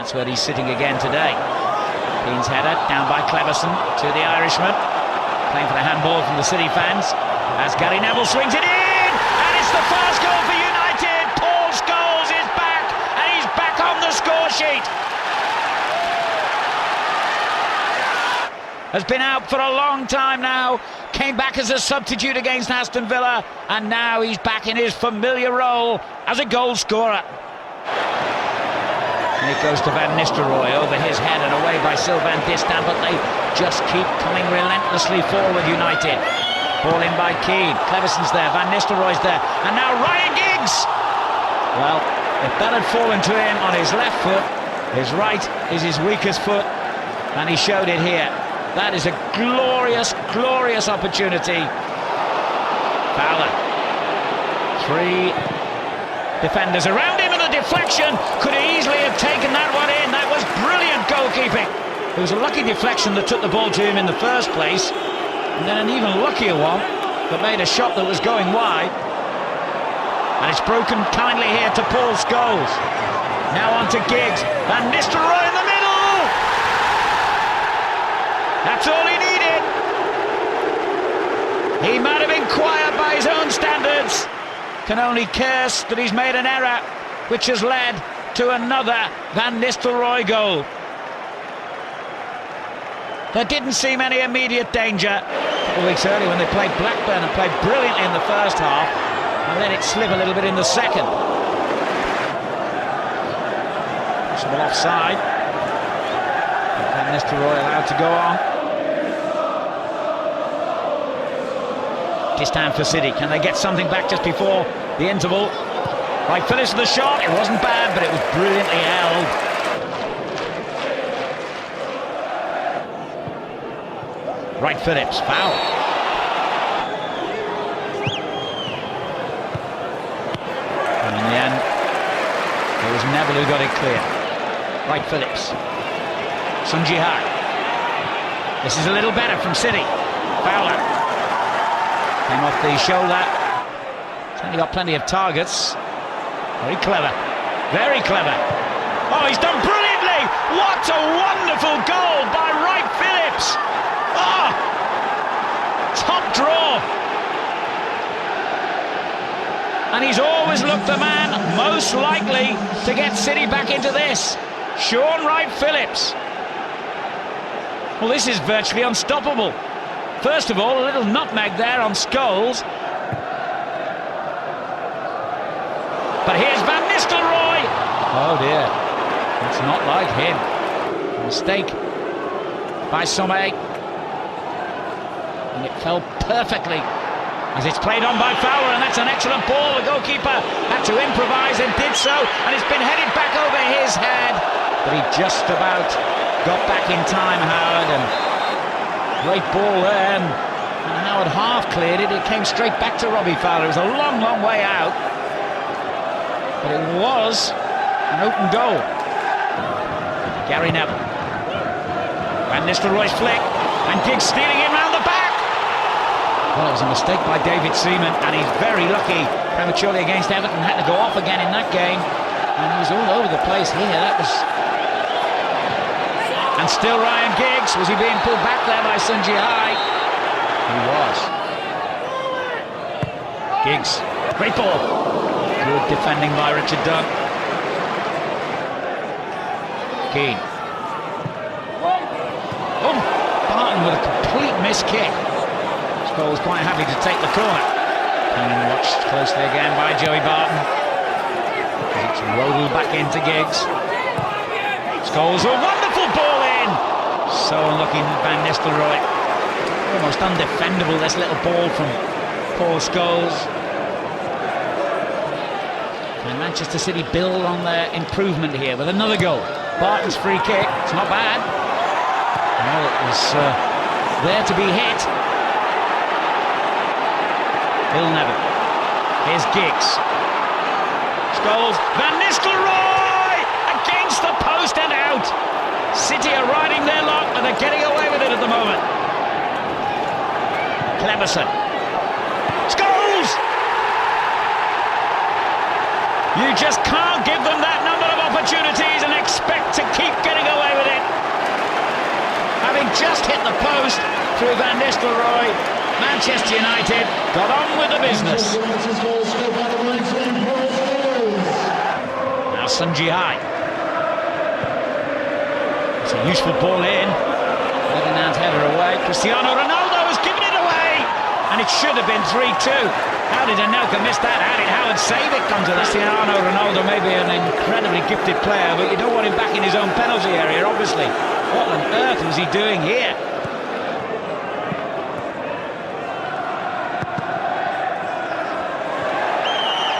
that's where he's sitting again today. Keane's header, down by Cleverson to the Irishman. Playing for the handball from the City fans. As Gary Neville swings it in! And it's the first goal for United! Paul Scholes is back, and he's back on the score sheet! Has been out for a long time now, came back as a substitute against Aston Villa, and now he's back in his familiar role as a goal scorer. And it goes to Van Nistelrooy, over his head and away by Sylvain Distin, but they just keep coming relentlessly forward, United. Ball in by Keane, Cleverson's there, Van Nistelrooy's there, and now Ryan Giggs! Well, if that had fallen to him on his left foot, his right is his weakest foot, and he showed it here. That is a glorious, glorious opportunity. Fowler. Three defenders around him, and the deflection could easily have taken that one in. That was brilliant goalkeeping. It was a lucky deflection that took the ball to him in the first place, and then an even luckier one that made a shot that was going wide. And it's broken kindly here to Paul Scholes. Now on to Giggs. Van Nistelrooy in the middle! That's all he needed. He might have been quiet by his own standards. Can only curse that he's made an error, which has led to another Van Nistelrooy goal. There didn't seem any immediate danger a couple of weeks earlier when they played Blackburn and played brilliantly in the first half and let it slip a little bit in the second. Possible offside. Van Nistelrooy allowed to go on. Distin for City. Can they get something back just before the interval? Wright-Philips with the shot. It wasn't bad, but it was brilliantly held. Wright-Philips, foul. And in the end, it was Neville who got it clear. Wright-Philips. Sun Jihad. This is a little better from City. Fowler. Came off the shoulder. Certainly got plenty of targets. Very clever. Very clever. Oh, he's done brilliantly! What a wonderful goal by Wright-Philips! Oh! Top draw! And he's always looked the man most likely to get City back into this. Sean Wright-Philips. Well, this is virtually unstoppable. First of all, a little nutmeg there on Scholes. But here's Van Nistelrooy. Oh dear, it's not like him. A mistake by Sommet. And it fell perfectly as it's played on by Fowler, and that's an excellent ball. The goalkeeper had to improvise and did so, and it's been headed back over his head. But he just about got back in time, Howard, and great ball there, and Howard half cleared it. It came straight back to Robbie Fowler. It was a long, long way out, but it was an open goal. Gary Neville. Van Nistelrooy's flick, and Giggs stealing him round the back. Well, it was a mistake by David Seaman, and he's very lucky. Prematurely against Everton, had to go off again in that game, and he was all over the place here. That was... And still Ryan Giggs. Was he being pulled back there by Sun Jihad? He was. Giggs. Great ball. Good defending by Richard Dunn. Keane. Oh, Barton with a complete missed kick. Scholes quite happy to take the corner. And watched closely again by Joey Barton. It's rolled back into Giggs. Scholes, a wonderful ball in! So unlucky, Van Nistelrooy. Almost undefendable, this little ball from Paul Scholes. And Manchester City build on their improvement here with another goal. Barton's free kick, it's not bad. Well, it was there to be hit. Bill Neville. Here's Giggs. Scholes, Van Nistelrooy! Against the post and out! City are riding their luck, and they're getting away with it at the moment. Cleverson. Scholes! You just can't give them that number of opportunities and expect to keep Nistelrooy. Manchester United got on with the business. Now Sunji-Hai. It's a useful ball in. Ferdinand header away. Cristiano Ronaldo has given it away, and it should have been 3-2. How did Anelka miss that? How did Howard save it? Come to Cristiano Ronaldo, maybe an incredibly gifted player, but you don't want him back in his own penalty area, obviously. What on earth was he doing here?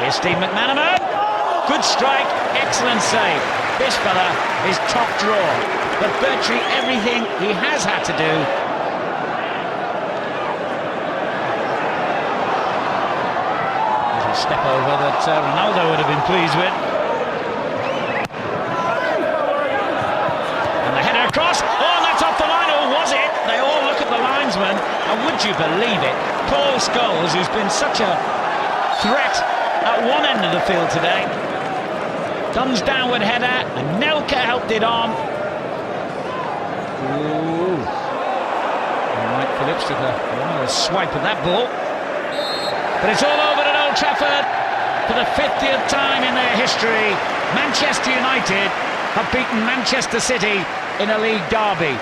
Here's Steve McManaman. Good strike, excellent save. This fella is top draw, but virtually everything he has had to do. Little step over that Ronaldo would have been pleased with. And the header across. Oh, and that's off the line, or was it? They all look at the linesman, and would you believe it? Paul Scholes, who's been such a threat at one end of the field today. Dunn's downward header, and Nelka helped it on. Ooh. Wright-Philips took a swipe at that ball. But it's all over at Old Trafford. For the 50th time in their history, Manchester United have beaten Manchester City in a league derby.